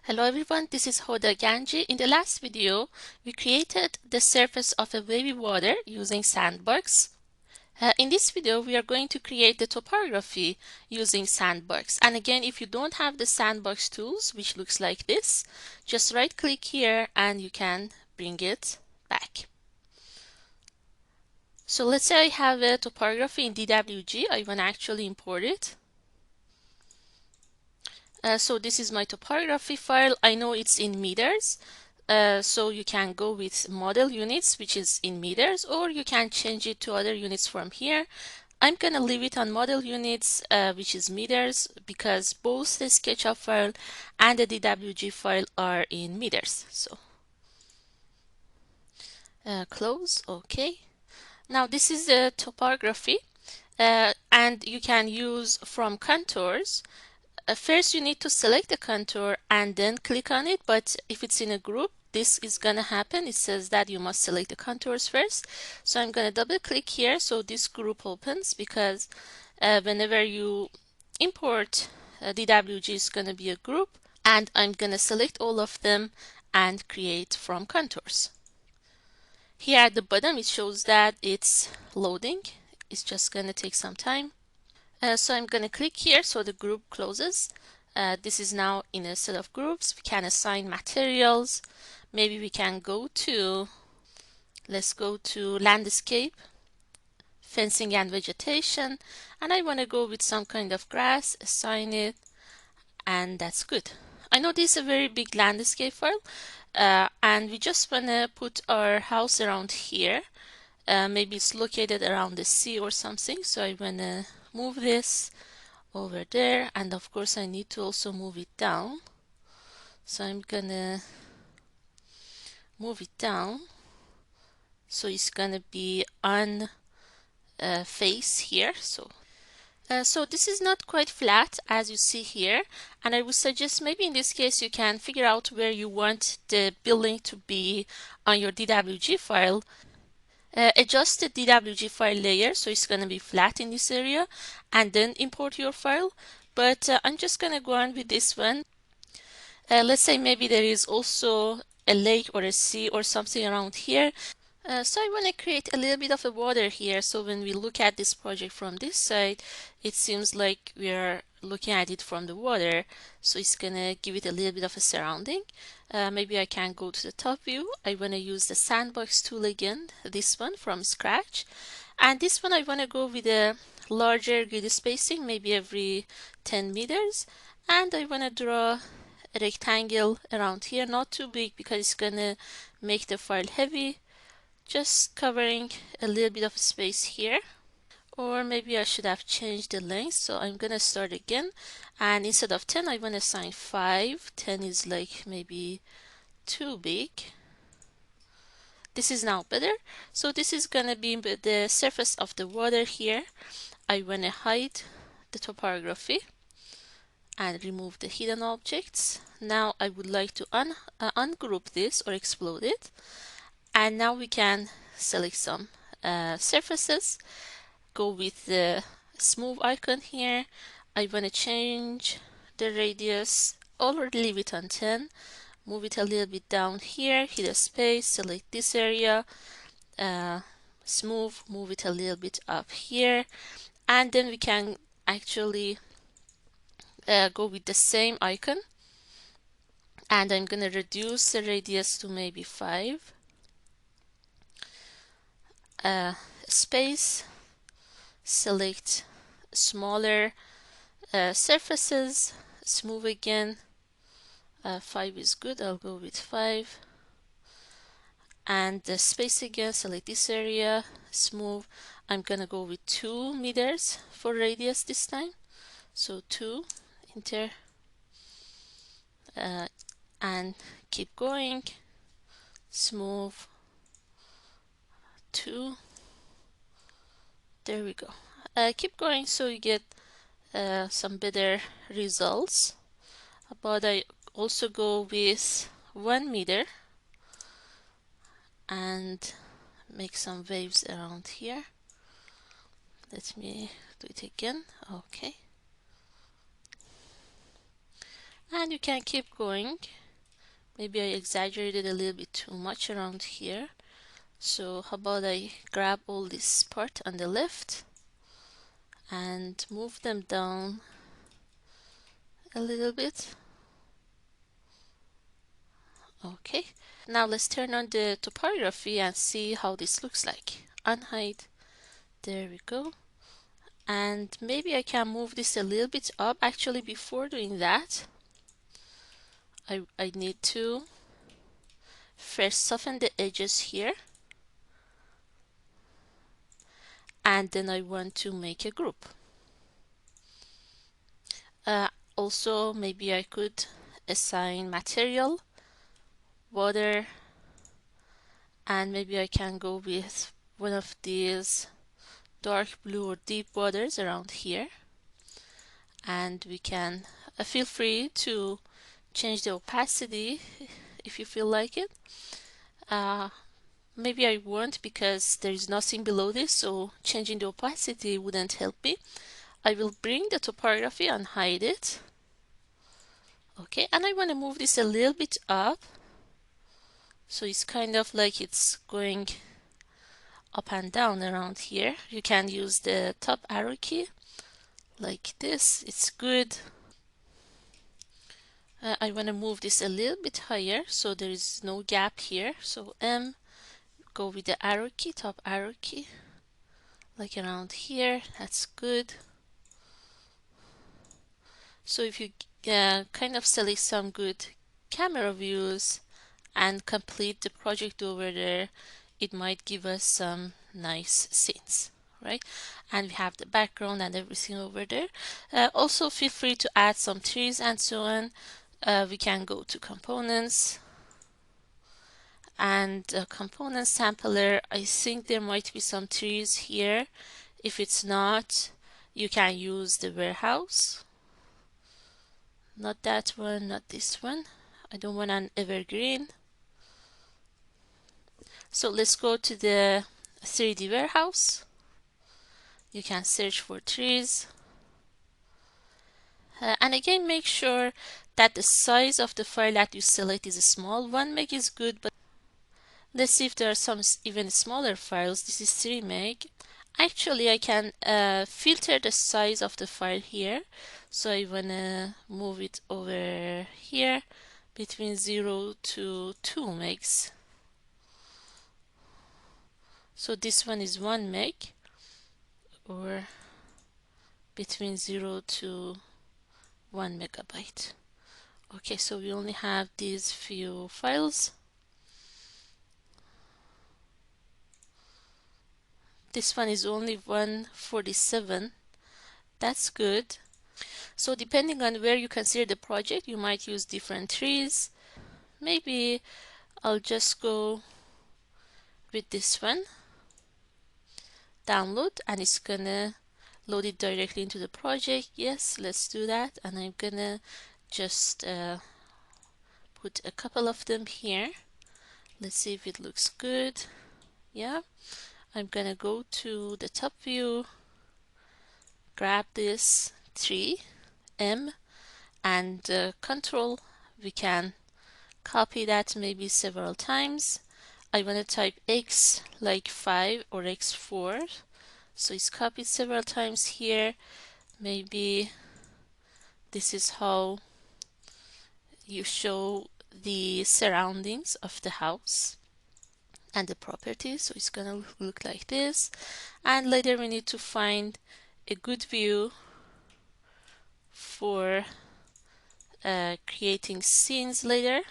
Hello everyone, this is Hoda Ganji. In the last video, we created the surface of a wavy water using Sandbox. In this video, we are going to create the topography using Sandbox. And again, if you don't have the Sandbox tools, which looks like this, just right click here and you can bring it back. So let's say I have a topography in DWG. I want to actually import it. So this is my topography file. I know it's in meters. So you can go with model units, which is in meters, or you can change it to other units from here. I'm going to leave it on model units, which is meters, because both the SketchUp file and the DWG file are in meters. So close, okay. Now this is the topography, and you can use from contours. First you need to select the contour and then click on it, but if it's in a group, this is gonna happen. It says that you must select the contours first. So I'm gonna double click here so this group opens, because whenever you import DWG, is gonna be a group, and I'm gonna select all of them and create from contours. Here at the bottom it shows that it's loading. It's just gonna take some time. So I'm going to click here so the group closes. This is now in a set of groups. We can assign materials. Maybe we can go to, let's go to landscape, fencing and vegetation, and I want to go with some kind of grass, assign it, and that's good. I know this is a very big landscape file, and we just want to put our house around here. Maybe it's located around the sea or something, so I want to move this over there, and of course I need to also move it down. So I'm gonna move it down so it's gonna be on face here. So this is not quite flat as you see here, and I would suggest maybe in this case you can figure out where you want the building to be on your DWG file. Adjust the DWG file layer so it's going to be flat in this area, and then import your file. But I'm just going to go on with this one. Let's say maybe there is also a lake or a sea or something around here. So I want to create a little bit of a water here, so when we look at this project from this side, it seems like we are looking at it from the water, so it's gonna give it a little bit of a surrounding. Maybe I can go to the top view. I want to use the Sandbox tool again, this one from scratch, and this one I want to go with a larger grid spacing, maybe every 10 meters, and I want to draw a rectangle around here, not too big because it's gonna make the file heavy. Just covering a little bit of space here. Or maybe I should have changed the length, so I'm gonna start again, and instead of 10 I want to assign 5. 10 is like maybe too big. This is now better. So this is gonna be the surface of the water here. I want to hide the topography and remove the hidden objects. Now I would like to ungroup this or explode it. And now we can select some surfaces, go with the smooth icon here. I want to change the radius or leave it on 10, move it a little bit down here, hit a space, select this area, smooth, move it a little bit up here, and then we can actually go with the same icon, and I'm going to reduce the radius to maybe 5. Space, select smaller surfaces, smooth again. 5 is good, I'll go with 5. And the space again, select this area, smooth. I'm gonna go with 2 meters for radius this time. So 2, enter, and keep going, smooth, 2. There we go. Keep going so you get some better results. But I also go with 1 meter and make some waves around here. Let me do it again. Okay. And you can keep going. Maybe I exaggerated a little bit too much around here. So how about I grab all this part on the left and move them down a little bit. Okay, now let's turn on the topography and see how this looks like. Unhide. There we go. And maybe I can move this a little bit up. Actually, before doing that, I need to first soften the edges here. And then I want to make a group. Also, maybe I could assign material, water, and maybe I can go with one of these dark blue or deep waters around here. And we can feel free to change the opacity if you feel like it. Maybe I won't because there is nothing below this, so changing the opacity wouldn't help me. I will bring the topography and hide it. Okay, and I want to move this a little bit up. So it's kind of like it's going up and down around here. You can use the top arrow key like this. It's good. I want to move this a little bit higher so there is no gap here. So M, go with the arrow key, top arrow key, like around here. That's good. So if you kind of select some good camera views and complete the project over there, it might give us some nice scenes, right? And we have the background and everything over there. Also feel free to add some trees and so on. We can go to components and component sampler. I think there might be some trees here. If it's not, you can use the warehouse. Not that one, not this one. I don't want an evergreen. So let's go to the 3D warehouse. You can search for trees. And again, make sure that the size of the file that you select is small. 1 meg is good, but let's see if there are some even smaller files. This is 3 meg. Actually, I can filter the size of the file here. So I want to move it over here between 0 to 2 megs. So this one is 1 meg or between 0 to 1 megabyte. Okay, so we only have these few files. This one is only 147. That's good. So depending on where you consider the project, you might use different trees. Maybe I'll just go with this one. Download, and it's gonna load it directly into the project. Yes, let's do that. And I'm gonna just put a couple of them here. Let's see if it looks good. Yeah, I'm gonna go to the top view, grab this tree, M, and control. We can copy that maybe several times. I want to type X like 5 or X4. So it's copied several times here. Maybe this is how you show the surroundings of the house and the properties. So it's gonna look like this. And later we need to find a good view for creating scenes later.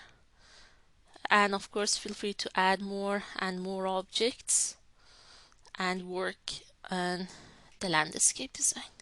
And of course, feel free to add more and more objects and work on the landscape design.